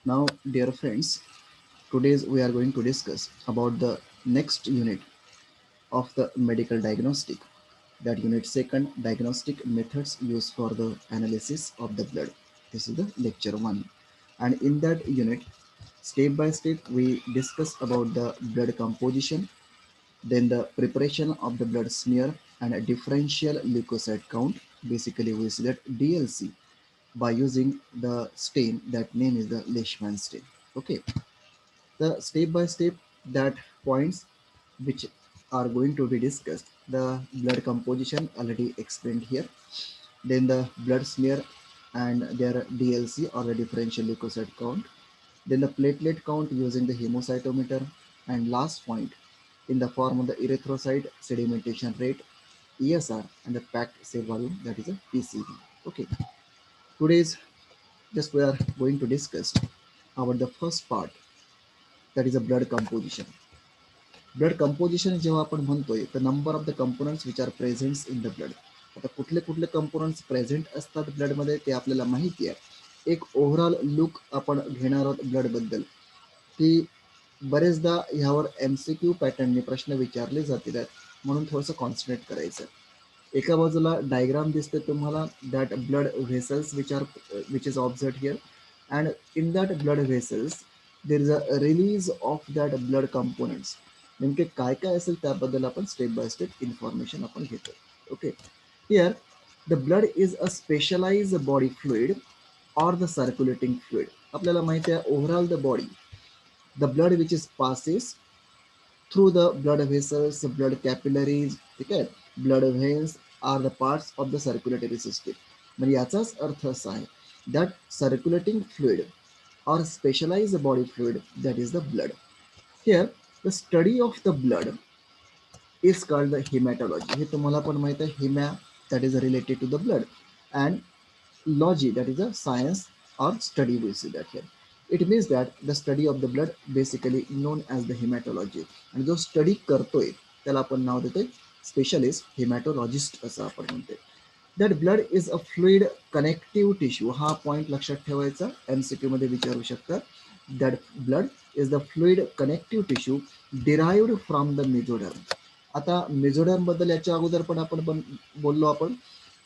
Now, dear friends, today we are going to discuss about the next unit of the medical diagnostic. That unit second, diagnostic methods used for the analysis of the blood. This is the lecture one, and in that unit, step by step, we discuss about the blood composition, then the preparation of the blood smear and a differential leukocyte count. Basically, we select DLC by using the stain. That name is the Leishman stain. Okay, the step by step that points which are going to be discussed. The blood composition already explained here. Then the blood smear and their DLC or the differential leukocyte count. Then the platelet count using the hemocytometer. And last point in the form of the erythrocyte sedimentation rate, ESR, and the packed cell volume, that is a PCV. Okay, today's just we are going to discuss about the first part, that is a blood composition. Blood composition जेव्हा आपण म्हणतोय तर number of the components which are presents in the blood. आता कुठले कुठले components present असतात ब्लडमध्ये ते आपल्याला माहिती आहे. एक ओव्हरऑल लुक आपण घेणार आहोत ब्लडबद्दल, की बरेचदा ह्यावर MCQ पॅटर्नने प्रश्न विचारले जातील आहेत, म्हणून थोडंसं कॉन्सन्ट्रेट करायचं. एका बाजूला डायग्राम दिसते तुम्हाला, that blood vessels which is observe here, and in that blood vessels there is a release of that blood components. नेमके काय काय असेल त्याबद्दल आपण स्टेप बाय स्टेप इन्फॉर्मेशन आपण घेतो. Okay, here the blood is a specialise body fluid or the circulating fluid. आपल्याला माहिती आहे overall the body, the blood which is passes through the blood vessels, blood capillaries, ठीक आहे, blood veins are the parts of the circulatory system. म्हणजे याचाच अर्थ असा आहे that circulating fluid or specialized body fluid, that is the blood. Here the study of the blood is called the hematology. हे तुम्हाला पण माहित आहे, हिमॅ that is related to the blood, and logy, that is a science or study, we see that here. It means that the study of the blood, basically known as the hematology. आणि जो study करतोय त्याला आपण नाव देतोय specialist हेमॅटोलॉजिस्ट असं आपण म्हणतोय. That blood is a fluid connective tissue. हा पॉईंट लक्षात ठेवायचा, MCQ मध्ये विचारू शकतात. That blood is the fluid connective tissue derived from the mesoderm. आता मेझोडर्म बद्दल याच्या अगोदर पण आपण बोललो. आपण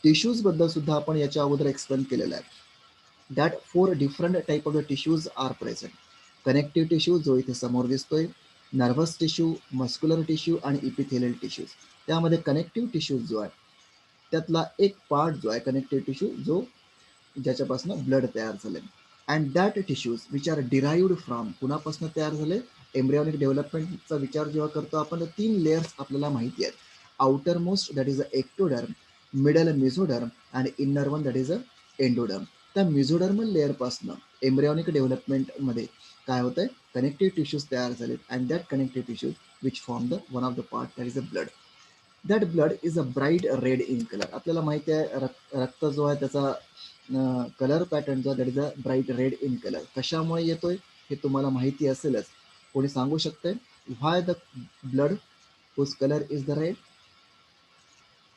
टिश्यूज बद्दल सुद्धा आपण याच्या अगोदर एक्सप्लेन केलेलं आहे. That 4 different type of the tissues are present. Connective tissue जो इथे समोर दिसतोय, नर्व्हस टिश्यू, मस्क्युलर टिश्यू आणि इपिथेलियल टिश्यूज. त्यामध्ये कनेक्टिव्ह टिश्यूज जो आहे त्यातला एक पार्ट जो आहे कनेक्टिव्ह टिश्यू, जो ज्याच्यापासून ब्लड तयार झाले. And that tissues which are derived from, कुणापासून तयार झाले, एम्ब्रियॉनिक डेव्हलपमेंटचा विचार जेव्हा करतो आपण, 3 लेयर्स आपल्याला माहिती आहेत. Outermost, that is a ectoderm, middle mesoderm आणि inner one, that is a endoderm. त्या मेझोडर्मल लेअरपासून एम्ब्रियॉनिक डेव्हलपमेंटमध्ये काय होतंय, कनेक्टिव्ह टिश्यूज तयार झालेत. And that connective tissues which form the one of the part, that is a blood. That blood is a bright red in colour. आपल्याला माहिती आहे रक्त जो आहे त्याचा कलर पॅटर्न जो आहे that is a bright red in colour. कशामुळे येतोय हे तुम्हाला माहिती असेलच. कोणी सांगू शकते why the blood whose colour is the red?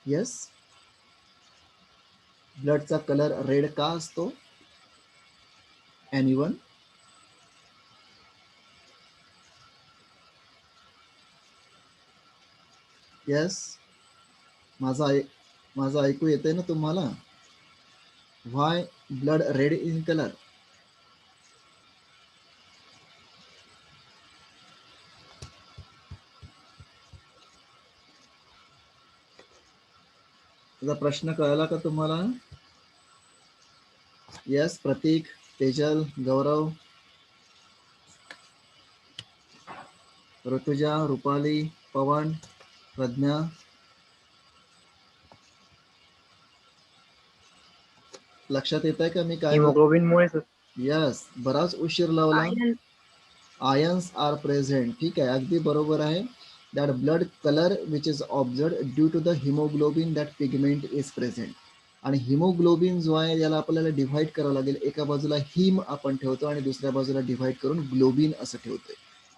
Yes, ब्लडचा कलर रेड का असतो? एनीवन? येस, माझं ऐकू येते ना तुम्हाला? Why blood red in colour? त्याचा प्रश्न कळला का तुम्हाला? येस, प्रतीक, तेजल, गौरव, ऋतुजा, रुपाली, पवन, प्रज्ञा. लक्षात येत आहे का मी काय बोल? हिमोग्लोबिनमुळे सर. यस, बराच उशीर लावला. आयन. Ions are present. ठीक आहे, अगदी बरोबर आहे. That blood colour which is observe due to the haemoglobin, that pigment is present. आणि हिमोग्लोबिन जो आहे याला आपल्याला डिव्हाइड करावं लागेल. एका बाजूला हिम आपण ठेवतो आणि दुसऱ्या बाजूला डिव्हाइड करून ग्लोबिन असं ठेवतोय.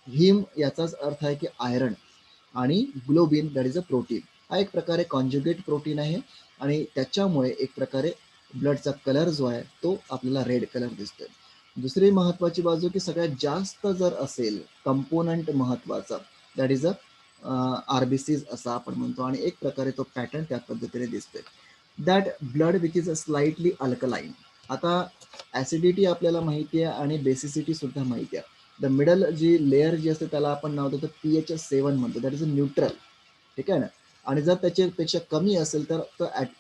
हिम याचाच अर्थ आहे की आयरन, आणि globin that is a protein. हा एक प्रकारे कॉन्ज्युगेट प्रोटीन आहे, आणि त्याच्यामुळे एक प्रकारे ब्लडचा कलर जो आहे तो आपल्याला रेड कलर दिसतोय. दुसरी महत्वाची बाजू की सगळ्यात जास्त जर असेल कंपोनंट महत्वाचा, दॅट इज अ आरबीसीज असं आपण म्हणतो, आणि एक प्रकारे तो पॅटर्न त्या पद्धतीने दिसतोय. That blood which is a slightly alkaline. आता ऍसिडिटी आपल्याला माहिती आहे आणि बेसिसिटी सुद्धा माहिती आहे. द मिडल जी लेअर जी असते त्याला आपण नाव देतो pH 7 म्हणतो, दॅट इज अ न्यूट्रल. ठीक आहे ना. आणि जर त्याच्यापेक्षा कमी असेल तर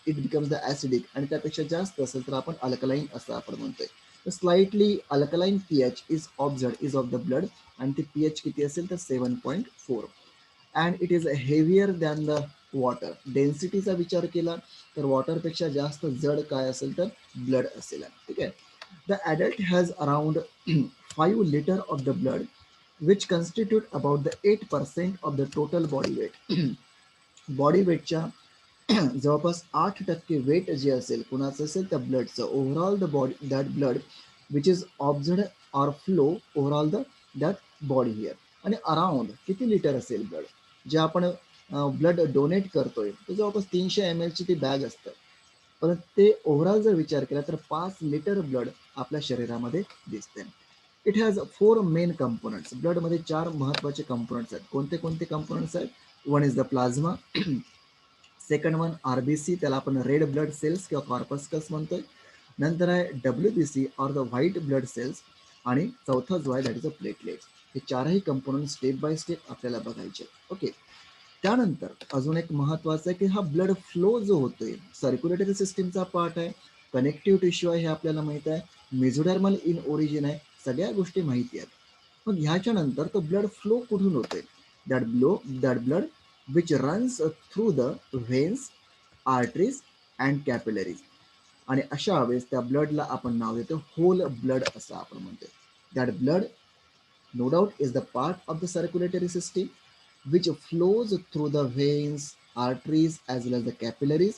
इट बिकम्स द ऍसिडिक, आणि त्यापेक्षा जास्त असेल तर आपण अल्कलाईन असं आपण म्हणतोय. तर slightly alkaline pH is observed is of the blood, आणि ते पीएच किती असेल तर 7.4. And it is heavier than the water. डेन्सिटीचा विचार केला तर वॉटरपेक्षा जास्त जड काय असेल तर ब्लड असेल. ठीक आहे. The adult has around 5 litre of the blood which constitute about the 8% of the total body weight. Body वेटच्या जवळपास 8% वेट जे असेल कुणाचं असेल त्या ब्लडचं, overall the body that blood which is observed or flow overall the that body here. आणि around किती लिटर असेल ब्लड जे आपण ब्लड डोनेट करतोय, तर जवळपास 300 ml ची ती बॅग असतं. परंतु ते ओव्हरऑल जर विचार केला तर 5 लिटर ब्लड आपल्या शरीरामध्ये दिसते. It has 4 main components. ब्लडमध्ये 4 महत्वाचे कंपोनंट्स आहेत. कोणते कोणते कंपोनंट्स आहेत? One is the plasma, second one RBC, त्याला आपण रेड ब्लड सेल्स किंवा कॉर्पस्कल्स म्हणतोय. नंतर आहे WBC or the white blood cells, आणि चौथा जो आहे दॅट इज अ प्लेटलेट्स. हे चारही कंपोनंट स्टेप बाय स्टेप आपल्याला बघायचे. ओके. त्यानंतर अजून एक महत्वाचं आहे की हा ब्लड फ्लो जो होतोय सर्क्युलेटरी सिस्टीमचा पार्ट आहे, कनेक्टिव्ह टिश्यू आहे हे आपल्याला माहित आहे, मेझोडर्मल इन ओरिजिन आहे, सगळ्या गोष्टी माहिती आहेत. मग ह्याच्या नंतर तो ब्लड फ्लो कुठून होतोय? That blood which runs through the व्हेन्स, arteries and capillaries. आणि अशा वेळेस त्या ब्लडला आपण नाव देतो होल ब्लड असं आपण म्हणतो. That blood no doubt is the part of the circulatory system which flows through the veins, arteries as well as the capillaries,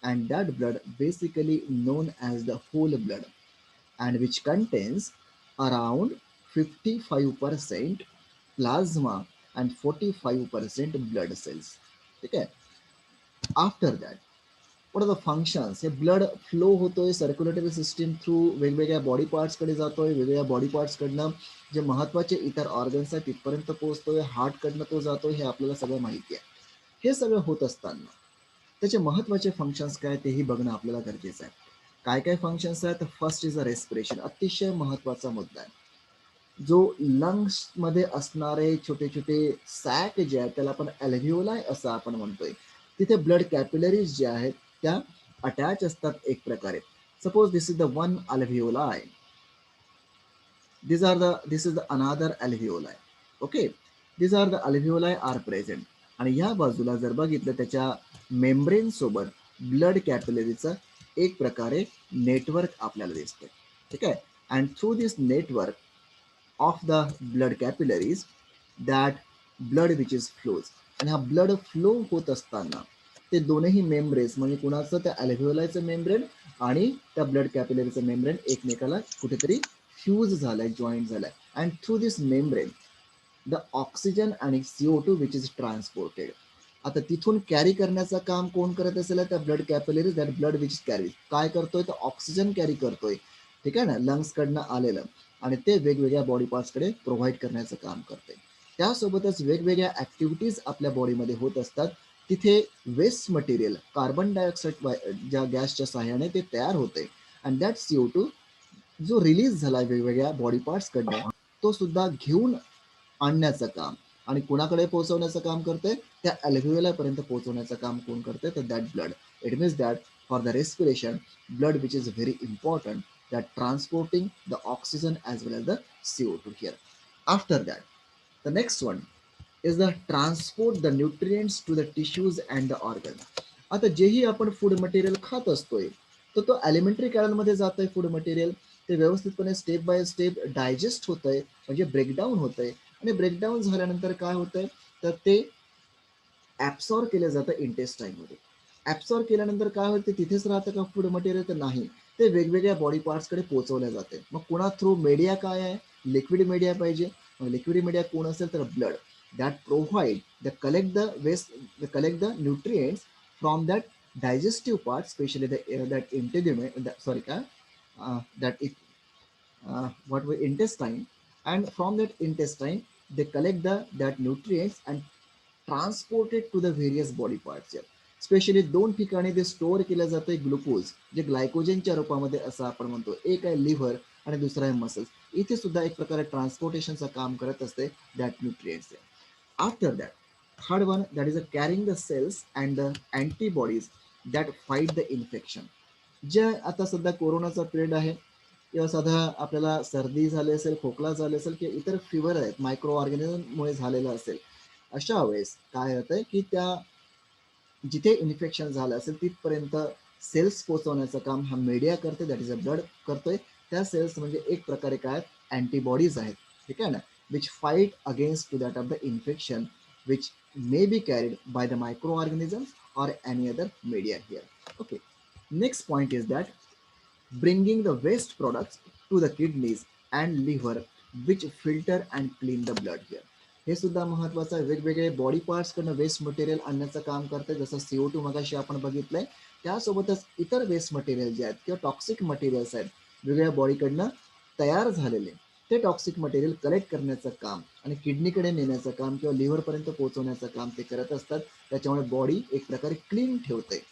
and that blood basically known as the whole blood, and which contains around 55% plasma and 45% blood cells. Okay. After that, what are the functions? हे blood flow होतोय circulatory system through, वेगवेगळ्या body पार्ट्सकडे जातोय, वेगवेगळ्या body पार्ट्सकडनं जे महत्वाचे इतर organs आहेत तिथपर्यंत पोहोचतोय, हार्टकडनं तो जातोय, हे आपल्याला सगळं माहिती आहे. हे सगळं होत असताना त्याचे महत्वाचे फंक्शन्स काय तेही बघणं आपल्याला गरजेचं आहे. काय काय फंक्शन्स आहेत? फर्स्ट इज अ रेस्पिरेशन, अतिशय महत्वाचा मुद्दा आहे. जो लंग्स मध्ये असणारे छोटे छोटे सॅक जे आहेत त्याला आपण अल्व्हिओलाय असं आपण म्हणतोय. तिथे ब्लड कॅपिलरीज जे आहेत त्या अटॅच असतात एक प्रकारे. Suppose this is the one alveoli, this is the another alveoli. Okay, these are the alveoli are present. आणि या बाजूला जर बघितलं त्याच्या मेम्ब्रेन सोबत ब्लड कॅपिलरीचं एक प्रकारे नेटवर्क आपल्याला दिसतं. ठीक आहे. And through this network of the blood capillaries that blood which is flows. आणि हा ब्लड फ्लो होत असताना ते दोनही मेम्ब्रेन्स म्हणजे कुणाचं त्या अल्व्हिओलायचं मेम्ब्रेन आणि त्या ब्लड कॅपिलरीचं मेम्ब्रेन एकमेकाला कुठेतरी फ्यूज झालाय, जॉईंट झालाय. And through this membrane the oxygen आणि CO2 विच इज ट्रान्सपोर्टेड. आता तिथून कॅरी करण्याचं काम कोण करत असेल? त्या blood capillaries that blood which carry काय करतोय? तर ऑक्सिजन कॅरी करतोय. ठीक आहे ना, लंग्स कडनं आलेलं, आणि ते वेगवेगळ्या बॉडी पार्ट्सकडे प्रोव्हाइड करण्याचं काम करते. त्यासोबतच वेगवेगळ्या ऍक्टिव्हिटीज आपल्या बॉडीमध्ये होत असतात. तिथे वेस्ट मटेरियल कार्बन डायऑक्साईड ज्या गॅसच्या सहाय्याने ते तयार होते, अँड दॅट CO2 जो रिलीज झाला वेगवेगळ्या बॉडी पार्ट्सकडनं तो सुद्धा घेऊन आणण्याचं काम आणि कुणाकडे पोहोचवण्याचं काम करते? त्या अल्व्हिओला पर्यंत पोहोचवण्याचं काम कोण करते? तर that blood. It means that for the respiration blood which is very important that transporting the oxygen as well as the CO2 हिअर. After that the next one is the transport the nutrients to the tissues and the organ. आता जेही आपण food material खात असतोय तर तो elementary कॅनलमध्ये जात आहे फूड मटेरियल, ते व्यवस्थितपणे स्टेप बाय स्टेप डायजेस्ट होत आहे, म्हणजे ब्रेकडाऊन होत आहे. आणि ब्रेकडाऊन झाल्यानंतर काय होतंय? तर ते ॲब्सॉर्ब केलं जातं इंटेस्टाईनमध्ये. ॲब्सॉर्ब केल्यानंतर काय होतं? तिथेच राहतं का फूड मटेरियल? तर नाही, ते वेगवेगळ्या बॉडी पार्ट्सकडे पोहोचवल्या जाते. मग कुणा थ्रू? मीडिया काय आहे? लिक्विड मीडिया पाहिजे. मग लिक्विड मीडिया कोण असेल? तर blood. That provide collect the nutrients from that digestive part, specially that integument, sorry काय that what we intestine, and from that intestine they collect that nutrients and transport it to the various body parts here. Specially दोन ठिकाणी ते store केलं जातं glucose जे ग्लायकोजनच्या रूपामध्ये असं आपण म्हणतो. एक आहे लिव्हर आणि दुसरा आहे मसल्स. इथे सुद्धा एक प्रकारे ट्रान्सपोर्टेशनचं काम करत असते that nutrients. After that third one that is a carrying the cells and the antibodies that fight the infection. जे आता सध्या कोरोनाचा पिरियड आहे किंवा साधा आपल्याला सर्दी झाली असेल, खोकला झाले असेल किंवा इतर फिवर आहेत मायक्रो ऑर्गॅनिझममुळे झालेलं असेल, अशा वेळेस काय होतंय की त्या जिथे इन्फेक्शन झालं असेल तिथपर्यंत सेल्स पोहोचवण्याचं काम हा मीडिया करते, दॅट इज अ ब्लड करतोय. त्या सेल्स म्हणजे एक प्रकारे काय अँटीबॉडीज आहेत, ठीक आहे ना, which fight against to that of the infection which may be carried by the micro organisms or any other media here. Okay. Next point is that bringing the waste products to the kidneys and liver which filter and clean the blood here. हे सुद्धा महत्वाचं आहे. वेगवेगळे body parts कडनं waste material आणण्याचं काम करते, जसं CO2 मगाशी आपण बघितलंय. त्यासोबतच इतर वेस्ट मटेरियल जे आहेत किंवा टॉक्सिक मटेरियल्स आहेत वेगवेगळ्या बॉडीकडनं तयार झालेले, ते टॉक्सिक मटेरियल कलेक्ट करण्याचं काम आणि किडनीकडे नेण्याचं काम किंवा लिव्हरपर्यंत पोहोचवण्याचं काम ते करत असतात. त्याच्यामुळे बॉडी एक प्रकारे क्लीन ठेवते.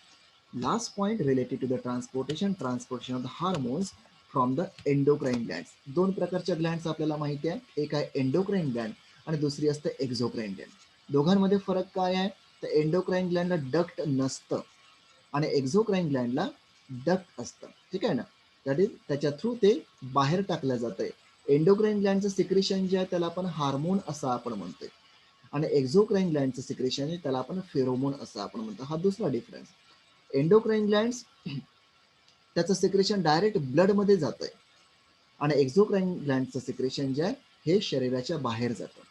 Last point related to the transportation of the hormones from the endocrine glands. दोन प्रकारच्या ग्लँड्स आपल्याला माहिती आहे, एक आहे एंडोक्राइन ग्लँड आणि दुसरी असते एक्झोक्राइन ग्लँड. दोघांमध्ये फरक काय आहे, तर एंडोक्राइन ग्लँडला डक्ट नसतं आणि एक्झोक्राइन ग्लँडला डक्ट असतं, ठीक आहे ना. दॅट इज त्याच्या थ्रू ते बाहेर टाकलं जातंय. एंडोक्राइन ग्लँडचं सिक्रेशन जे आहे त्याला आपण हार्मोन असं आपण म्हणतोय आणि एक्झोक्राइन ग्लँडचं सिक्रेशन त्याला आपण फेरोमोन असं आपण म्हणतो. हा दुसरा डिफरन्स. एंडोक्राइन ग्लँड्स त्याचं सिक्रेशन डायरेक्ट ब्लडमध्ये जात आहे आणि एक्झोक्राइन ग्लँडचं सिक्रेशन जे आहे हे शरीराच्या बाहेर जातं,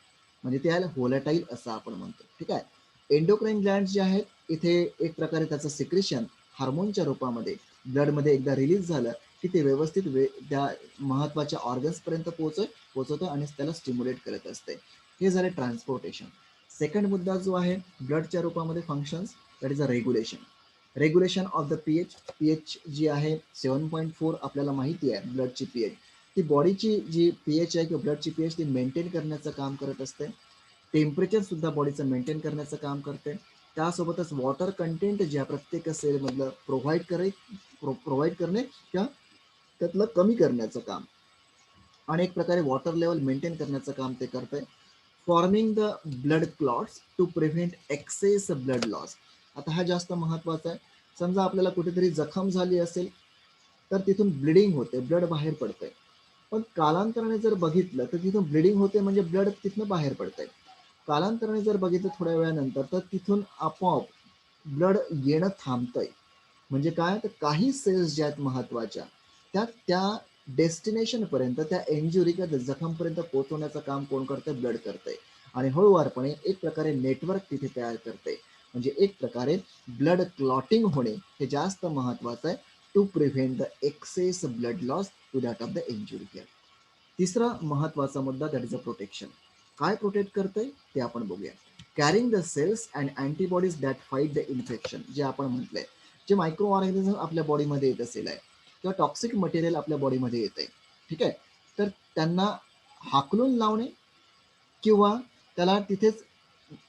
म्हणजे त्याला होलटाईल असं आपण म्हणतो, ठीक आहे. एंडोक्राइन ग्लँड जे आहेत इथे एक प्रकारे त्याचं सिक्रेशन हार्मोनच्या रूपामध्ये ब्लडमध्ये एकदा रिलीज झालं की ते व्यवस्थित त्या महत्वाच्या ऑर्गन्सपर्यंत पोहोचवतं आणि त्याला स्टिम्युलेट करत असते. हे झाले ट्रान्सपोर्टेशन. सेकंड मुद्दा जो आहे ब्लडच्या रूपामध्ये functions, that is a regulation. Regulation of the pH जी आहे 7.4 आपल्याला माहिती आहे ब्लडची पीएच. ती बॉडीची जी पीएच आहे किंवा ब्लडची पीएच ती मेंटेन करण्याचं काम करत असते. टेम्परेचर सुद्धा बॉडीचं मेंटेन करण्याचं काम करते. त्यासोबतच वॉटर कंटेंट ज्या प्रत्येक सेलमधलं प्रोव्हाइड करणे किंवा त्यातलं कमी करण्याचं काम आणि एक प्रकारे वॉटर लेवल मेंटेन करण्याचं काम ते करतंय. Forming the blood clots to prevent excess blood loss. आता हा जास्त महत्वाचा आहे. समजा आपल्याला कुठेतरी जखम झाली असेल तर तिथून ब्लिडिंग होते, ब्लड बाहेर पडतंय. पण कालांतराने जर बघितलं तर तिथून ब्लिडिंग होते म्हणजे ब्लड तिथनं बाहेर पडतंय. कालांतराने जर बघितलं थोड्या वेळानंतर तर तिथून आपोआप ब्लड येणं थांबतंय. म्हणजे काय, तर काही सेल्स ज्या आहेत महत्वाच्या त्या डेस्टिनेशन पर्यंत, त्या इंजुरी किंवा जखमपर्यंत पोहोचवण्याचं काम कोण करतंय, ब्लड करतंय. आणि हळूवारपणे एक प्रकारे नेटवर्क तिथे तयार करते. म्हणजे एक प्रकारे ब्लड क्लॉटिंग होणे हे जास्त महत्वाचं आहे to prevent the excess blood loss to that of the injury care. तिसरा महत्वाचा मुद्दा दॅट इज अ प्रोटेक्शन. काय प्रोटेक्ट करतंय ते आपण बघूया. Carrying the cells and antibodies that fight the infection. जे आपण म्हटलंय, जे मायक्रो ऑर्गॅनिझम आपल्या बॉडीमध्ये येत असेल आहे किंवा टॉक्सिक मटेरियल आपल्या बॉडीमध्ये येत आहे, ठीक आहे, तर त्यांना हाकलून लावणे किंवा त्याला तिथेच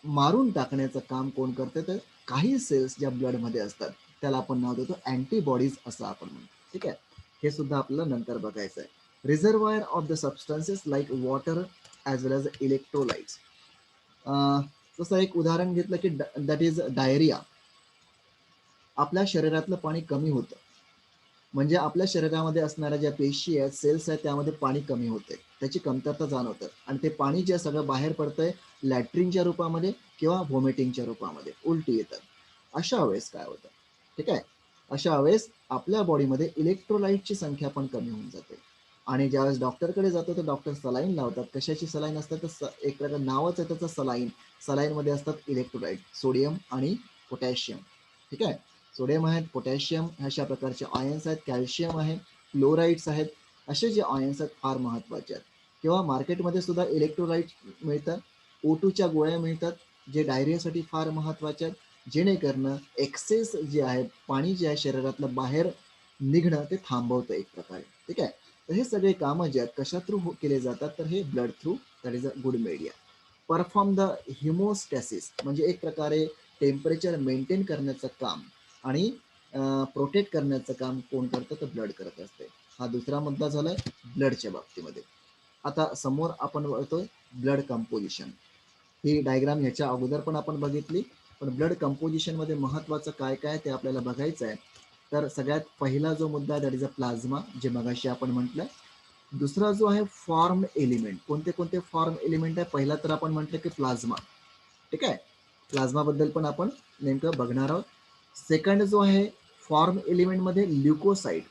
मारून टाकण्याचं काम कोण करते, तर काही सेल्स ज्या ब्लडमध्ये असतात त्याला आपण नाव देतो अँटीबॉडीज असं आपण म्हणतो, ठीक आहे. हे सुद्धा आपल्याला नंतर बघायचं आहे. Reservoir of the substances like water as well as electrolytes. जसं एक उदाहरण घेतलं की दॅट इज डायरिया. आपल्या शरीरातलं पाणी कमी होतं म्हणजे आपल्या शरीरामध्ये असणाऱ्या ज्या पेशी आहेत, सेल्स आहेत, त्यामध्ये पाणी कमी होते, त्याची कमतरता जाणवतं आणि ते पाणी जे सगळं बाहेर पडतंय लॅट्रिनच्या रूपामध्ये किंवा व्हॉमिटिंगच्या रूपामध्ये, उलटी येतात. अशा वेळेस काय होतं, ठीक आहे, अशा वेळेस आपल्या बॉडीमध्ये इलेक्ट्रोलाइटची संख्या पण कमी होऊन जाते आणि ज्यावेळेस डॉक्टरकडे जातो तर डॉक्टर सलाईन लावतात. कशाची सलाईन असतात, तर एक प्रकार नावच आहे त्याचं सलाईन. सलाईनमध्ये असतात इलेक्ट्रोलाइट, सोडियम आणि पोटॅशियम, ठीक आहे. सोडियम आहेत, पोटॅशियम अशा प्रकारचे आयन्स आहेत, कॅल्शियम आहे, क्लोराइड्स आहेत. असे जे आयन्स आहेत फार महत्वाचे आहेत. किंवा मार्केटमध्ये सुद्धा इलेक्ट्रोलाइट मिळतात, O2च्या गोळ्या मिळतात, जे डायरियासाठी फार महत्वाचे आहेत, जेणेकरणं एक्सेस जे आहे पाणी जे आहे शरीरातलं बाहेर निघणं ते थांबवतं एक प्रकारे, ठीक आहे. तर हे सगळे कामं जे आहेत कशा थ्रू केले जातात, तर हे blood through, that is a good media. Perform the haemostasis म्हणजे एक प्रकारे टेम्परेचर मेंटेन करण्याचं काम आणि प्रोटेक्ट करण्याचं काम कोण करतं, तर ब्लड करत असते. हा दुसरा मुद्दा झालाय ब्लडच्या बाबतीमध्ये. आता समोर आपण बघतोय ब्लड कंपोजिशन. ही डायग्राम ह्याच्या अगोदर पण आपण बघितली, पण ब्लड कंपोजिशन मध्ये महत्वाचं काय काय ते आपल्याला बघायचं आहे. तर सगळ्यात पहिला जो मुद्दा आहे दॅट इज अ प्लाझ्मा, जे मगाशी आपण म्हटलं. दुसरा जो आहे फॉर्म एलिमेंट. कोणते कोणते फॉर्म एलिमेंट आहे? पहिला तर आपण म्हटलं की प्लाझ्मा. ठीक आहे, प्लाझ्मा बद्दल पण आपण नेमकं बघणार आहोत. सेकंड जो आहे फॉर्म एलिमेंट मध्ये ल्युकोसाइड,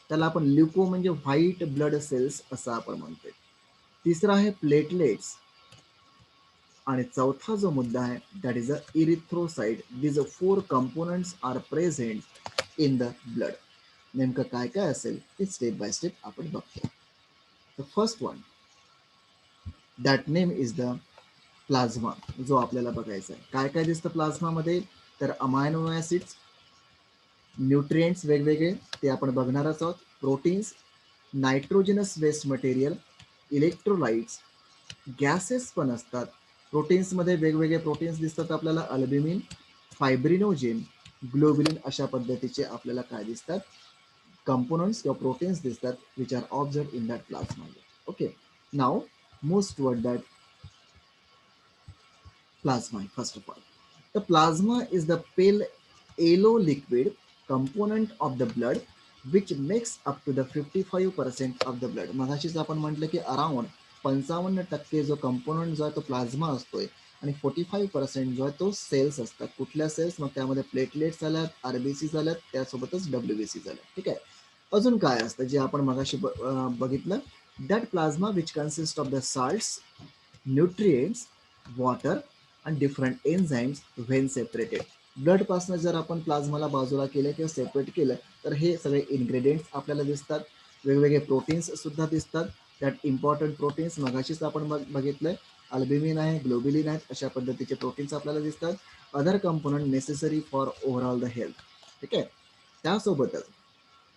त्याला आपण ल्युको म्हणजे व्हाईट ब्लड सेल्स असं आपण म्हणतोय. तिसरा आहे प्लेटलेट्स. आणि चौथा जो मुद्दा आहे that is a erythrocyte. These 4 components are present in the blood. नेमकं काय काय असेल ते स्टेप बाय स्टेप आपण बघतो. The first one that name is the plasma, जो आपल्याला बघायचा आहे. काय काय दिसतं प्लाझ्मामध्ये? तर अमायनो ऍसिड्स, न्यूट्रिएंट्स वेगवेगळे ते आपण बघणारच आहोत, proteins, nitrogenous waste material, electrolytes, gases पण असतात. प्रोटीन्समध्ये वेगवेगळे प्रोटीन्स दिसतात आपल्याला, अल्ब्युमिन, फायब्रिनोजेन, ग्लोबिलिन, अशा पद्धतीचे आपल्याला काय दिसतात, कंपोनंट्स किंवा प्रोटीन्स दिसतात which are observe in that plasma. Okay, now moves toward that plasma. First of all, the plasma is the pale yellow liquid component of the blood which makes up to the 55% of the blood. मगाशीच आपण म्हटलं की around 55% जो component जो आहे तो plasma असतोय आणि 45% जो आहे तो सेल्स असतात. कुठल्या सेल्स? मग त्यामध्ये प्लेटलेट्स आल्यात, आरबीसी झाल्यात, त्यासोबतच डब्ल्यूबीसी झाल्यात. ठीक आहे, अजून काय असतं जे आपण मगाशी बघितलं? That plasma which consist of the salts, nutrients, water आणि different enzymes when separated. Blood पासून जर आपण प्लाझ्माला बाजूला केलं किंवा सेपरेट केलं तर हे सगळे इन्ग्रेडियंट्स आपल्याला दिसतात. वेगवेगळे प्रोटीन्स सुद्धा दिसतात. त्यात इम्पॉर्टंट प्रोटीन्स मगाशीच आपण बघितलंय, अल्ब्युमिन आहे, ग्लोबिलिन आहेत, अशा पद्धतीचे प्रोटीन्स आपल्याला दिसतात. Other component necessary for overall the health. ठीक आहे, त्यासोबतच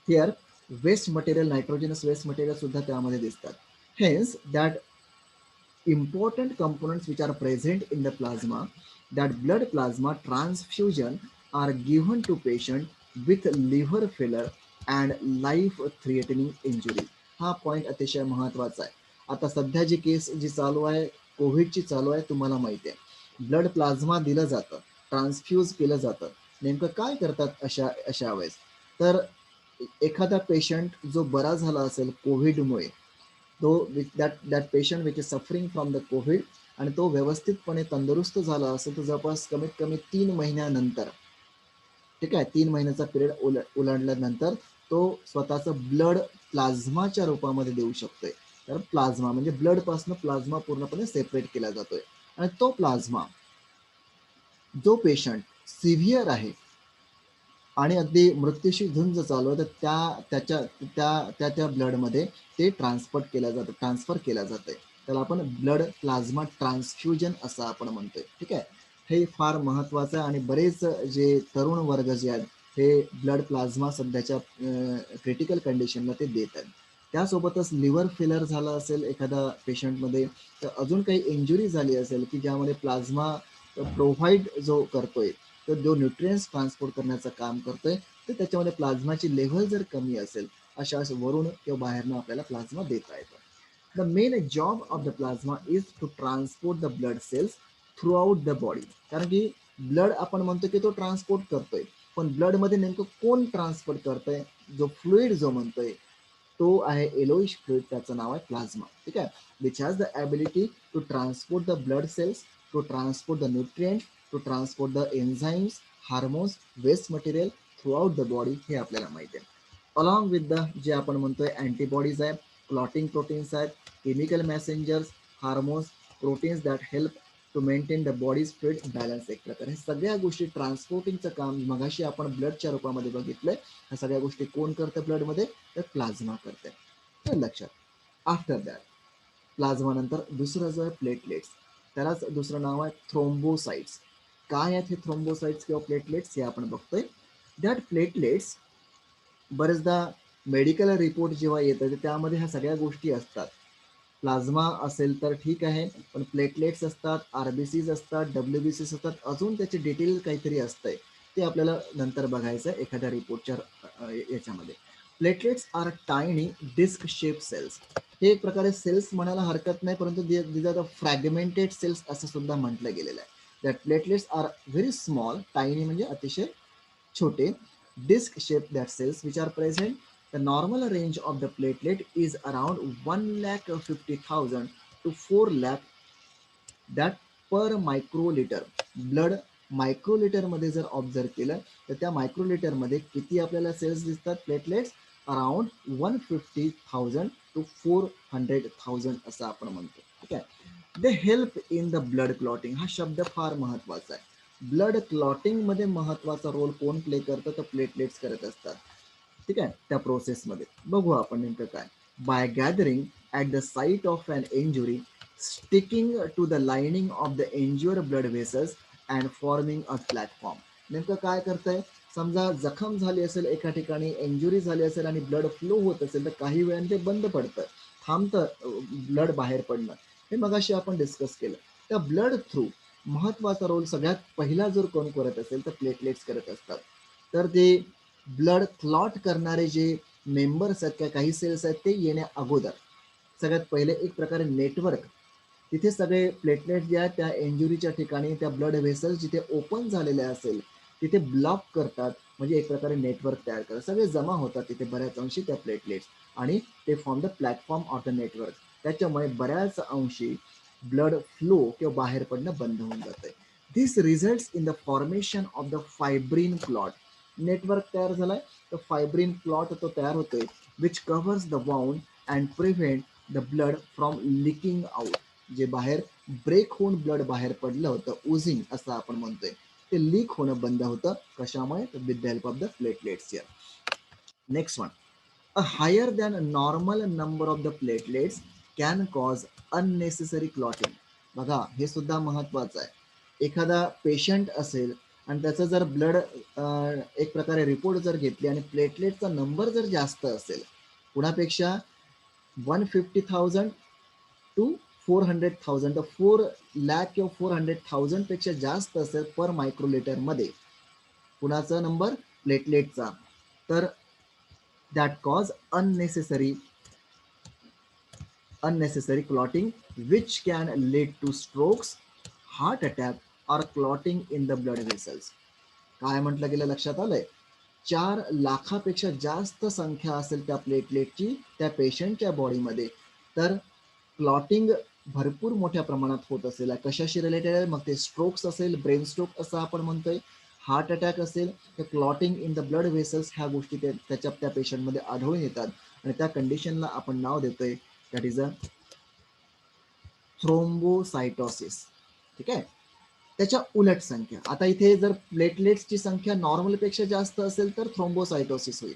here waste material, nitrogenous waste material सुद्धा त्यामध्ये दिसतात. Hence that important components which are present in the plasma, that blood plasma transfusion are given to patient with liver failure and life threatening injury. हा point अतिशय महत्वाचा आहे. आता सध्या जी केस जी चालू आहे कोविडची चालू आहे, तुम्हाला माहिती आहे ब्लड प्लाझ्मा दिलं जातं, ट्रान्सफ्यूज केलं जातं. नेमकं काय करतात अशा अशा वेळेस? तर एखादा पेशंट जो बरा झाला असेल कोविडमुळे, तो that that patient which is suffering from the Covid, आणि तो व्यवस्थितपणे तंदुरुस्त झाला असेल तर जवळपास कमीत कमी 3 महिन्यानंतर, ठीक आहे, 3 महिन्याचा पिरियड ओलांडल्यानंतर तो स्वतःचं ब्लड प्लाझ्माच्या रूपामध्ये देऊ शकतोय. तर प्लाझ्मा म्हणजे ब्लड पासून प्लाझ्मा पूर्णपणे सेपरेट केला जातोय. आणि तो प्लाझ्मा जो पेशंट सिव्हिअर आहे आणि अगदी मृत्यूशी झुंज चालू आहे, तर त्या ब्लडमध्ये ते ट्रान्सफर केलं जातंय. त्याला आपण ब्लड प्लाझ्मा ट्रान्सफ्युजन असं आपण म्हणतोय. ठीक आहे, हे फार महत्वाचं आहे आणि बरेच जे तरुण वर्ग जे आहेत हे ब्लड प्लाझ्मा सध्याच्या क्रिटिकल कंडिशनला ते देत आहेत. त्यासोबतच लिव्हर फेलर झालं असेल एखाद्या पेशंटमध्ये, तर अजून काही इंजुरी झाली असेल की ज्यामध्ये प्लाझ्मा प्रोव्हाइड जो करतोय, तर जो न्यूट्रिएंट्स ट्रान्सपोर्ट करण्याचं काम करतोय, तर त्याच्यामध्ये प्लाझ्माची लेव्हल जर कमी असेल, अशा वरून किंवा बाहेरनं आपल्याला प्लाझ्मा देता येतो. The main job of the plasma is to transport the blood cells throughout the body. कारण की ब्लड आपण म्हणतो की तो ट्रान्सपोर्ट करतोय, पण ब्लडमध्ये नेमकं कोण ट्रान्सपोर्ट करतोय? जो फ्लुइड जो म्हणतोय तो आहे येलोइश फ्लुइड, त्याचं नाव आहे प्लाझ्मा. ठीक आहे, which has the ability to transport the blood cells, to transport the nutrients, to transport the enzymes, hormones, waste material throughout the body. हे आपल्याला माहिती आहे. अलॉंग विथ द जे आपण म्हणतोय अँटीबॉडीज आहे, क्लॉटिंग प्रोटीन्स आहेत, chemical messengers, hormones, proteins that help to maintain the body's fluid balance. एक प्रकारे ह्या सगळ्या गोष्टी ट्रान्सपोर्टिंगचं काम मगाशी आपण ब्लडच्या रूपामध्ये बघितलंय. ह्या सगळ्या गोष्टी कोण करतं ब्लडमध्ये? तर प्लाझ्मा करते. तर लक्षात. आफ्टर दॅट प्लाझ्मा नंतर दुसरं जो आहे प्लेटलेट्स, त्यालाच दुसरं नाव आहे थ्रोम्बोसाइट्स. काय आहेत हे थ्रोम्बोसाइट्स किंवा प्लेटलेट्स हे आपण बघतोय. दॅट प्लेटलेट्स बरेचदा मेडिकल रिपोर्ट जेव्हा येतं तर त्यामध्ये ह्या सगळ्या गोष्टी असतात. प्लाझ्मा असेल तर ठीक आहे, पण प्लेटलेट्स असतात, आरबीसीज असतात, डब्ल्यूबीसीज असतात, अजून त्याचे डिटेल काहीतरी असतंय. ते आपल्याला नंतर बघायचं आहे एखाद्या रिपोर्टच्या याच्यामध्ये. Platelets are tiny disc shape cells. हे एक प्रकारे सेल्स म्हणायला हरकत नाही, परंतु these are the fragmented cells असं सुद्धा म्हटलं गेलेलं आहे. That platelets are very small, tiny म्हणजे अतिशय छोटे, disc shaped that cells which are present. The normal range of the platelet is around 1,50,000 to 4 lakh that per microliter. Blood microlitre मध्ये जर ऑब्झर्व केलं तर त्या मायक्रोलिटर मध्ये किती आपल्याला सेल्स दिसतात, प्लेटलेट्स अराउंड 150,000 टू 400,000 असं आपण म्हणतो. ठीक आहे. They help in the blood clotting. हा शब्द फार महत्वाचा आहे. ब्लड क्लॉटिंग मध्ये महत्वाचा रोल कोण प्ले करतं, तर प्लेटलेट्स करत असतात. ठीक आहे. त्या प्रोसेसमध्ये बघू आपण नेमकं काय. By gathering at the site of an injury, sticking to the lining of the injure blood vessels and forming a platform. नेमकं काय करतंय, समजा जखम झाली असेल एका ठिकाणी, इंजुरी झाली असेल आणि ब्लड फ्लो होत असेल तर काही वेळाने ते बंद पडतं, थांबतं ब्लड बाहेर पडणं. हे मगाशी आपण डिस्कस केलं. त्या ब्लड थ्रू महत्वाचा रोल सगळ्यात पहिला जर कोण करत असेल तर प्लेटलेट्स करत असतात. तर ते ब्लड क्लॉट करणारे जे मेंबर्स आहेत किंवा काही सेल्स आहेत ते येण्या अगोदर सगळ्यात पहिले एक प्रकारे नेटवर्क, तिथे सगळे प्लेटलेट जे आहेत त्या इंजुरीच्या ठिकाणी त्या ब्लड व्हेसल्स जिथे ओपन झालेले असेल तिथे ब्लॉक करतात, म्हणजे एक प्रकारे नेटवर्क तयार करतात, सगळे जमा होतात तिथे बऱ्याच अंशी त्या प्लेटलेट्स आणि ते form the platform of the network. त्याच्यामुळे बऱ्याच अंशी ब्लड फ्लो किंवा बाहेर पडणं बंद होऊन जाते. This results in the formation of the fibrin clot. Network तयार झालाय तर फायब्रिन क्लॉट तो तयार होतोय, which covers the wound and prevent the blood from leaking out. जे बाहेर ब्रेक होऊन ब्लड बाहेर पडलं होतं, उझिंग असं आपण म्हणतोय, ते लीक होणं बंद होतं. कशामुळे, with the help of the platelets. Next one. A higher than normal number of the platelets can cause unnecessary clotting. बघा हे सुद्धा महत्वाचं आहे. एखादा पेशंट असेल आणि त्याचं जर ब्लड एक प्रकारे रिपोर्ट जर घेतली आणि प्लेटलेटचा नंबर जर जास्त असेल कुणापेक्षा 150,000 टू 400,000, तर 4 लाख किंवा 400,000 पेक्षा जास्त असेल पर मायक्रोलिटर मध्ये कुणाचा नंबर, प्लेटलेटचा, तर that cause unnecessary clotting, which can lead to strokes, heart attack or clotting in the blood vessels. काय म्हटलं गेलं, लक्षात आलंय. 4 लाखापेक्षा जास्त संख्या असेल त्या प्लेटलेटची त्या पेशंटच्या बॉडीमध्ये, तर क्लॉटिंग भरपूर मोठ्या प्रमाणात होत असेल. कशाशी रिलेटेड आहे, मग ते स्ट्रोक्स असेल, ब्रेन स्ट्रोक असं आपण म्हणतोय, हार्ट अटॅक असेल, तर clotting in the blood vessels ह्या गोष्टी त्याच्या त्या पेशंटमध्ये आढळून येतात आणि त्या कंडिशनला आपण नाव देतोय, दॅट इज अ थ्रोम्बोसायटोसिस. ठीक आहे. त्याच्या उलट संख्या, आता इथे जर प्लेटलेट्सची संख्या नॉर्मलपेक्षा जास्त असेल तर थ्रोम्बोसायटोसिस होईल.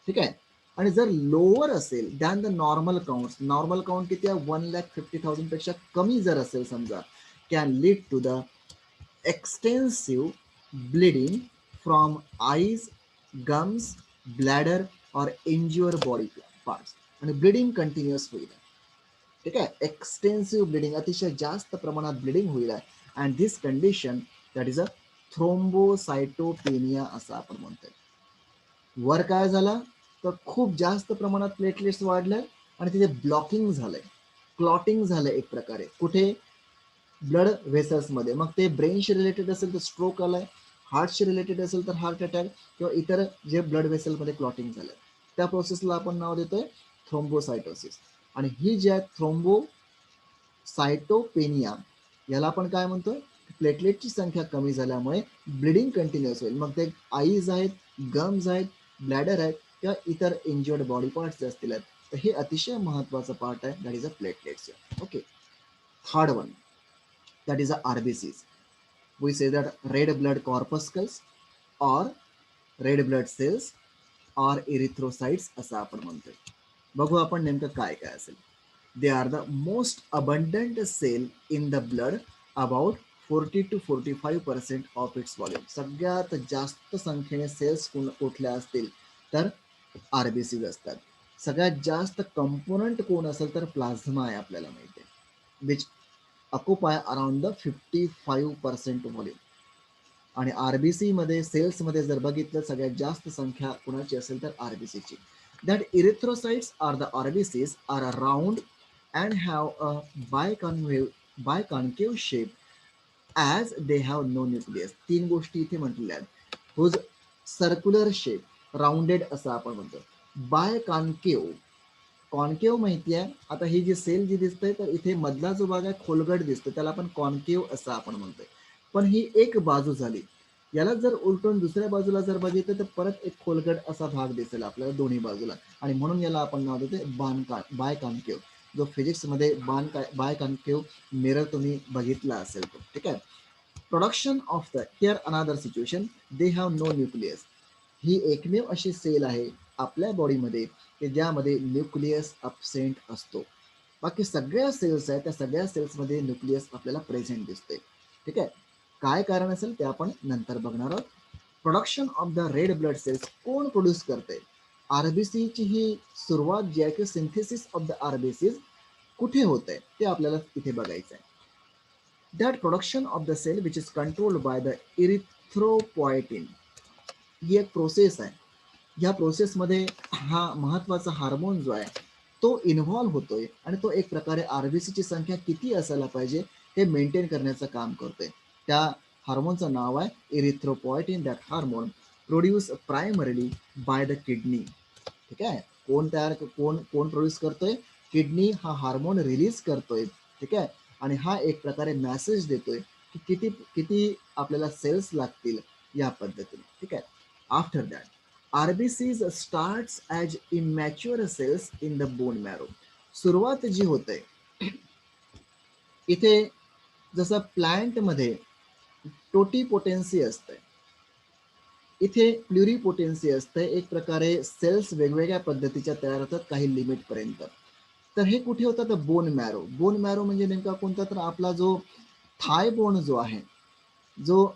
ठीक आहे. आणि जर लोअर असेल than the normal count, normal count किती आहे, 1,50,000 पेक्षा कमी जर असेल समजा, can lead to the extensive bleeding from eyes, gums, bladder or injured body parts. आणि ब्लिडिंग कंटिन्युअस होईल. ठीक आहे. एक्सटेन्सिव्ह ब्लिडिंग, अतिशय जास्त प्रमाणात ब्लिडिंग होईल. And this condition that is अ थ्रोम्बोसायटोपेनिया असं आपण म्हणतोय. वर काय झालं, तर खूप जास्त प्रमाणात प्लेटलेट्स वाढल्या आणि तिथे ब्लॉकिंग झालंय, क्लॉटिंग झालंय एक प्रकारे. कुठे, ब्लड व्हेसल्समध्ये. मग ते ब्रेनशी रिलेटेड असेल तर स्ट्रोक आलाय, हार्टशी रिलेटेड असेल तर हार्ट अटॅक किंवा इतर जे ब्लड व्हेसलमध्ये क्लॉटिंग झालंय, त्या प्रोसेसला आपण नाव देतोय थ्रोम्बोसायटोसिस. आणि ही जी आहे थ्रोम्बोसायटोपेनिया, याला आपण काय म्हणतोय, प्लेटलेटची संख्या कमी झाल्यामुळे ब्लिडिंग कंटिन्युअस होईल. मग ते आईज आहेत, गम्स आहेत, ब्लॅडर आहेत किंवा इतर इंज्युअर्ड बॉडी पार्ट्स जे असतील आहेत, तर हे अतिशय महत्वाचं पार्ट आहे, that is a platelets. Okay. Third one, that is a RBCs. We say that red blood corpuscles or red blood cells or erythrocytes असं आपण म्हणतोय. बघू आपण नेमकं काय काय असेल. They are the most abundant cell in the blood, about 40 to 45% of its volume. सगळ्यात जास्त संख्येने सेल्स कुठल्या असतील तर आरबीसीज असतात. सगळ्यात जास्त कंपोनंट कोण असेल तर प्लाझ्मा आहे आपल्याला माहिती आहे, विच अकोपाय अराउंड द 55% व्हॉल्यूम. आणि आरबीसी मध्ये सेल्समध्ये जर बघितलं सगळ्यात जास्त संख्या कुणाची असेल तर आरबीसीची. That erythrocytes are the RBCs are round and have a biconcave shape as they have no nucleus. तीन गोष्टी इथे म्हटलेल्या आहेत. हुज सर्क्युलर शेप, राऊंडेड असं आपण म्हणतो. बाय कॉन्केव्ह, कॉन्केव्ह माहिती आहे. आता ही जी सेल जी दिसते तर इथे मधला जो भाग आहे खोलगट दिसतो, त्याला आपण कॉन्केव्ह असं आपण म्हणतोय. पण ही एक बाजू झाली. याला जर उलटून दुसऱ्या बाजूला जर बघितलं तर परत एक खोलगट असा भाग दिसेल आपल्याला दोन्ही बाजूला, आणि म्हणून याला आपण नाव देतो बाय कॉन्केव्ह. जो फिजिक्समध्ये बाय कॉन्केव्ह मिरर तुम्ही बघितला असेल तो, ठीक आहे. Production of the here another situation, they have no nucleus. ही एकमेव अशी सेल आहे आपल्या बॉडीमध्ये की ज्यामध्ये न्यूक्लियस अबसेंट असतो. बाकी सगळ्या सेल्स आहेत त्या सगळ्या सेल्समध्ये न्यूक्लियस आपल्याला प्रेझेंट दिसते, ठीक आहे. काय कारण असेल ते आपण नंतर बघणार आहोत. Production of the red blood cells कोण प्रोड्यूस करते? आरबीसीची ही सुरुवात जी आहे की सिंथेसिस ऑफ द आरबीसीज कुठे होते ते आपल्याला इथे बघायचं आहे. That production of the cell which is controlled by the erythropoietin, ही एक प्रोसेस आहे. या प्रोसेसमध्ये हा महत्वाचा हार्मोन जो आहे तो इन्व्हॉल्व्ह होतोय आणि तो एक प्रकारे आरबीसीची संख्या किती असायला पाहिजे हे मेंटेन करण्याचं काम करतोय. त्या हार्मोनचं नाव आहे erythropoietin. That hormone produce primarily by the kidney, ठीक आहे. कोण कोण प्रोड्यूस करतोय? किडनी हा हार्मोन रिलीज करतोय, ठीक आहे. आणि हा एक प्रकारे मेसेज देतोय की किती किती आपल्याला सेल्स लागतील या पद्धतीने, ठीक आहे. After that RBCs starts as immature cells in the bone marrow. सुरुवात जी होते इथे जसं प्लांटमध्ये टोटीपोटेन्सी असते, इथे प्लुरिपोटेन्सी असते. एक प्रकारे सेल्स वेगवेगळ्या पद्धतीच्या तयार होतात काही लिमिटपर्यंत. तर हे कुठे होतं? तर बोन मॅरो. बोन मॅरो म्हणजे नेमका कोणता? तर आपला जो थाय बोन जो आहे, जो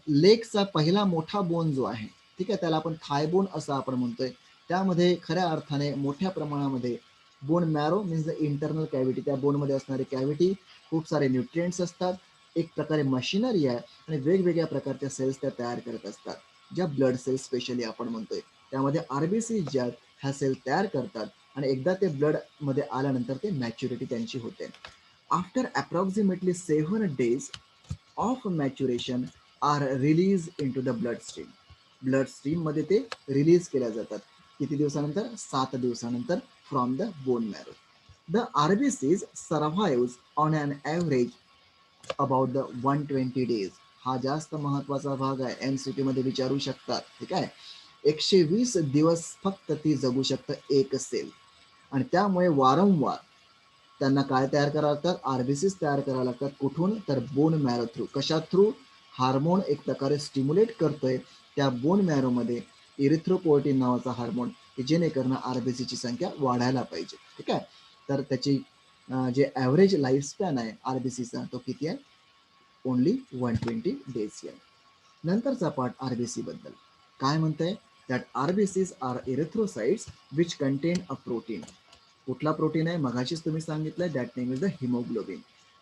लेगचा पहिला मोठा बोन जो आहे, ठीक आहे, त्याला आपण थाय बोन असं आपण म्हणतोय. त्यामध्ये खऱ्या अर्थाने मोठ्या प्रमाणामध्ये bone marrow means the internal cavity, त्या बोनमध्ये असणारी कॅव्हिटी, खूप सारे न्यूट्रिएंट्स असतात, एक प्रकारे मशिनरी आहे आणि वेगवेगळ्या प्रकारच्या सेल्स त्या तयार करत असतात, ज्या ब्लड सेल्स स्पेशली आपण म्हणतोय. त्यामध्ये आरबीसी ज्या ह्या सेल तयार करतात आणि एकदा ते ब्लडमध्ये आल्यानंतर ते मॅच्युरिटी त्यांची होते. After approximately 7 days of maturation are release into the blood stream. Blood स्ट्रीममध्ये ते रिलीज केल्या जातात. किती दिवसानंतर? 7 दिवसानंतर from the bone marrow. The RBCs survives on an average about the 120 days. हा जास्त महत्वाचा भाग आहे, एमसीक्यू मध्ये विचारू शकतात, ठीक आहे. 120 दिवस फक्त ती जगू शकतं एक सेल, आणि त्यामुळे वारंवार त्यांना काय तयार करावं लागतात? आरबीसीस तयार करावं लागतात. कुठून? तर बोन मॅरो थ्रू. कशा थ्रू? हार्मोन एक प्रकारे स्टिम्युलेट करतोय त्या बोन मॅरोमध्ये इरिथ्रोपोएटिन नावाचा हार्मोन, की जेणेकरून आरबीसीची संख्या वाढायला पाहिजे, ठीक आहे. तर त्याची जे ॲव्हरेज लाईफ स्पॅन आहे आरबीसीचा तो किती आहे? ओनली 120 days आहे. नंतरचा पार्ट आरबीसी बद्दल काय म्हणतंय? That RBCs are erythrocytes which contain a protein. कुठला प्रोटीन आहे? मगाशीच तुम्ही सांगितलं, that name is the haemoglobin,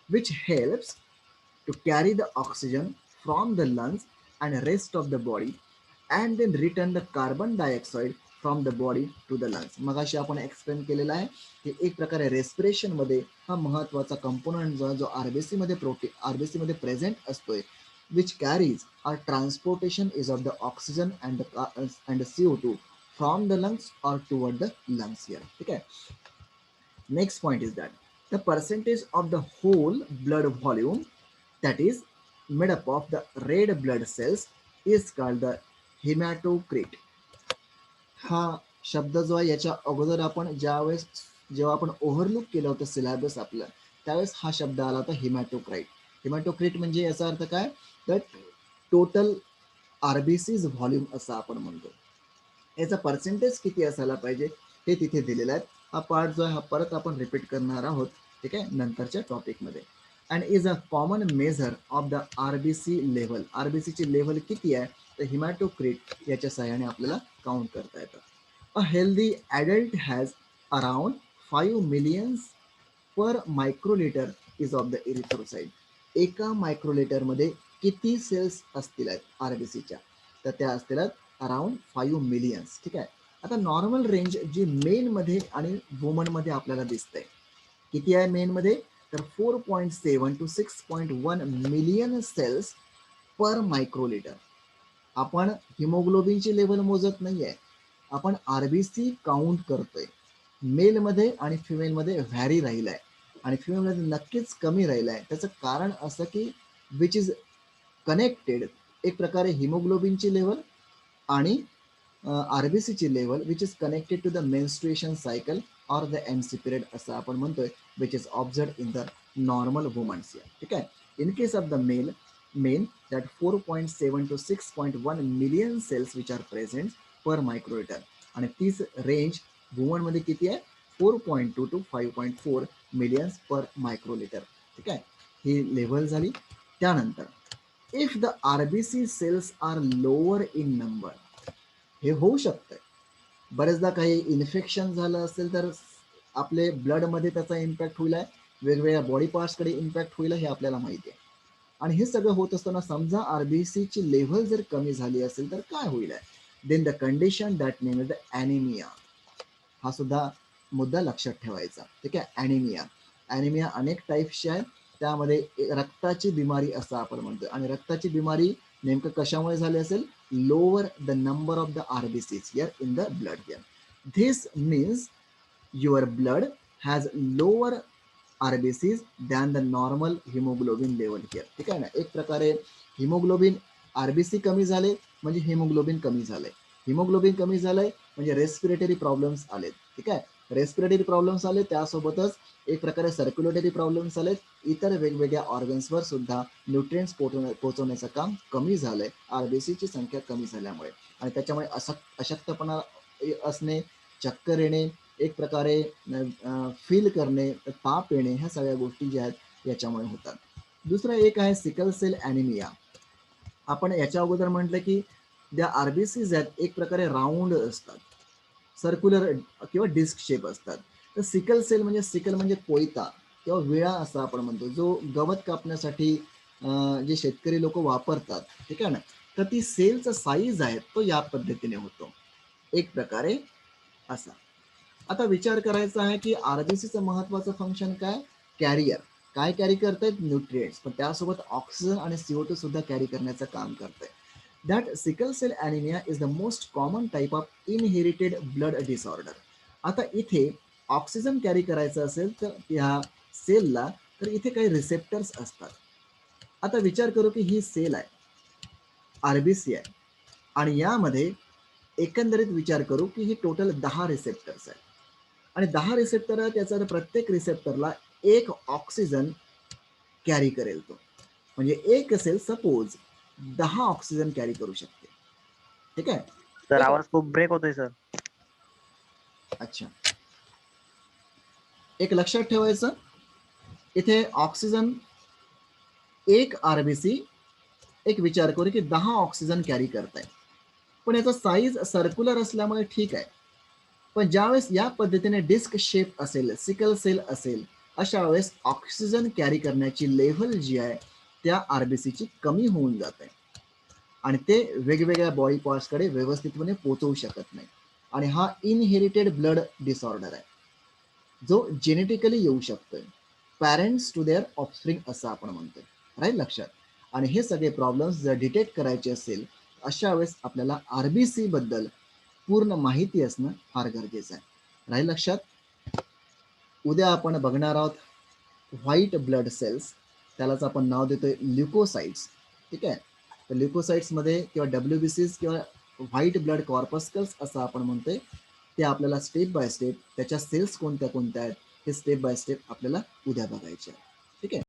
which helps to carry the oxygen from the lungs and rest of the body and then return the carbon dioxide from the body to the lungs. मगाशी आपण explain केलेला आहे की एक प्रकारे रेस्पिरेशनमध्ये हा महत्वाचा component जो जो आरबीसीमध्ये आरबीसीमध्ये प्रेझेंट असतोय, which carries or transportation is of the oxygen and the CO2 from the lungs or toward the lungs here. ठीक आहे. Next point is that the percentage of the whole blood volume that is made up of the red blood cells is called the hematocrit. हा शब्द जो आहे याच्या अगोदर आपण ज्यावेळेस जेव्हा आपण ओव्हरलुक केलं होतं सिलेबस आपलं, त्यावेळेस हा शब्द आला होता हिमॅटोक्राईट. हिमॅटोक्रिट म्हणजे याचा अर्थ काय? तर टोटल आरबीसीज व्हॉल्यूम असं आपण म्हणतो. याचा पर्सेंटेज किती असायला पाहिजे हे तिथे दिलेलं आहे. हा पार्ट जो आहे हा परत आपण रिपीट करणार आहोत, ठीक आहे, नंतरच्या टॉपिकमध्ये. And is a common measure of the RBC level. आरबीसीची लेव्हल किती आहे तर हिमॅटोक्रिट याच्या सहाय्याने आपल्याला काउंट करता येतं. A healthy adult has around 5 millions per microlitre is of the erythrocyte. एका मायक्रोलिटरमध्ये किती सेल्स असतील आरबीसीच्या, तर त्या असतील अराउंड 5 मिलियन्स. ठीक आहे. आता नॉर्मल रेंज जी मेनमध्ये आणि वुमनमध्ये आपल्याला दिसते, किती आहे मेनमध्ये, तर 4.7 to 6.1 मिलियन सेल्स पर मायक्रोलिटर. आपण हिमोग्लोबिनची लेवल मोजत नाहीये, आपण आरबीसी काउंट करतोय. मेलमध्ये आणि फिमेलमध्ये व्हॅरी राहिलाय आणि फिमेलमध्ये नक्कीच कमी राहिलाय. त्याचं कारण असं की विच इज कनेक्टेड, एक प्रकारे हिमोग्लोबिनची लेवल आणि आरबीसीची level which is connected to the menstruation cycle or the MC period असं आपण म्हणतोय, which is observe in the normal woman's. ठीक आहे. In case of the men that 4.7 to 6.1 million cells which are present per microlitre. आणि तीच range वुमनमध्ये किती आहे, 4.2 to 5.4 millions per मायक्रोलिटर. ठीक आहे. ही लेवल झाली. त्यानंतर if the RBC cells are lower in number, हे होऊ शकतंय. बरेचदा काही इन्फेक्शन झालं असेल तर आपले ब्लडमध्ये त्याचा इम्पॅक्ट होईल आहे, वेगवेगळ्या बॉडी पार्ट्सकडे इम्पॅक्ट होईल हे आपल्याला माहिती आहे. आणि हे सगळं होत असताना समजा आरबीसीची लेव्हल जर कमी झाली असेल तर काय होईल आहे, then the condition that name is the anaemia. हा सुद्धा मुद्दा लक्षात ठेवायचा. ठीक आहे. ॲनिमिया अनेक टाईप्सची आहे, त्यामध्ये रक्ताची बिमारी असं आपण म्हणतो. आणि रक्ताची बिमारी नेमकं कशामुळे झाली असेल, lower the number of the RBCs here in the blood here. This means your blood has lower RBCs than the normal haemoglobin level here. ठीक आहे ना. एक प्रकारे हिमोग्लोबिन, आरबीसी कमी झाले म्हणजे हिमोग्लोबिन कमी झालंय, हिमोग्लोबिन कमी झालंय म्हणजे रेस्पिरेटरी प्रॉब्लेम्स आलेत. ठीक आहे. रेस्पिरेटरी प्रॉब्लेम्स आले, त्यासोबतच एक प्रकारे सर्क्युलेटरी प्रॉब्लेम्स आलेत. इतर वेगवेगळ्या ऑर्गन्सवर सुद्धा न्यूट्रिएंट्स पोहोचवण्याचं काम कमी झालंय आरबीसीची संख्या कमी झाल्यामुळे. आणि त्याच्यामुळे अशक्तपणा असणे, चक्कर येणे, एक प्रकारे फील करणे, ताप येणे, ह्या सगळ्या गोष्टी ज्या आहेत याच्यामुळे होतात. दुसरं एक आहे सिकल सेल ॲनिमिया. आपण याच्या अगोदर म्हटलं की ज्या आरबीसीज आहेत एक प्रकारे राऊंड असतात, सर्क्युलर किंवा डिस्क शेप असतात. तर सिकल म्हणजे कोयता किंवा विळा असं आपण म्हणतो, जो गवत कापण्यासाठी जे शेतकरी लोक वापरतात. ठीक आहे ना. तर ती सेलचा साईज आहे तो या पद्धतीने होतो, एक प्रकारे असा. आता विचार करायचा आहे की आरबीसीचं महत्वाचं फंक्शन काय, कॅरियर. काय कॅरी करतायत, न्यूट्रिएंट्स, पण त्यासोबत ऑक्सिजन आणि CO2 सुद्धा कॅरी करण्याचं काम करतंय. That sickle cell anaemia is the most common type of inherited blood disorder. आता इथे ऑक्सिजन कॅरी करायचं असेल तर या सेलला, तर इथे काही रिसेप्टर्स असतात. आता विचार करू की ही सेल आहे, आरबीसी आहे, आणि यामध्ये एकंदरीत विचार करू की ही टोटल 10 रिसेप्टर्स आहेत. आणि 10 रिसेप्टर आहे, त्याचा प्रत्येक रिसेप्टरला एक ऑक्सिजन कॅरी करेल तो. म्हणजे एक सेल सपोज 10 ऑक्सिजन कॅरी करू शकते. ठीक आहे. सर आवाज खूप ब्रेक होतोय सर. अच्छा, एक लक्षात ठेवायचं, इथे ऑक्सिजन एक आरबीसी, एक विचार करू की 10 ऑक्सिजन कॅरी करताय, पण याचा साईज सर्क्युलर असल्यामुळे ठीक आहे. पण ज्यावेळेस या पद्धतीने डिस्क शेप असेल, सिकल सेल असेल, अशा वेळेस ऑक्सिजन कॅरी करण्याची लेव्हल जी आहे त्या आरबीसीची कमी होऊन जाते आणि ते वेगवेगळ्या बॉडी पार्ट्सकडे व्यवस्थितपणे पोहोचवू शकत नाही. आणि हा इनहेरिटेड ब्लड डिसऑर्डर आहे, जो जेनेटिकली येऊ शकतोय, पॅरेंट्स टू देअर ऑफस्प्रिंग असं आपण म्हणतोय. राहील लक्षात. आणि हे सगळे प्रॉब्लेम्स जर डिटेक्ट करायचे असेल, अशा वेळेस आपल्याला आरबीसी बद्दल पूर्ण माहिती असणं फार गरजेचं आहे. राहील लक्षात. उद्या आपण बघणार आहोत व्हाईट ब्लड सेल्स, त्यालाच आपण नाव देतोय ल्युकोसाइट्स. ठीक आहे. तर ल्युकोसाइट्समध्ये किंवा डब्ल्यूबीसीज किंवा व्हाईट ब्लड कॉर्पस्कल्स असं आपण म्हणतोय, ते आपल्याला स्टेप बाय स्टेप त्याच्या सेल्स कोणत्या कोणत्या आहेत हे स्टेप बाय स्टेप आपल्याला उद्या बघायचे आहे.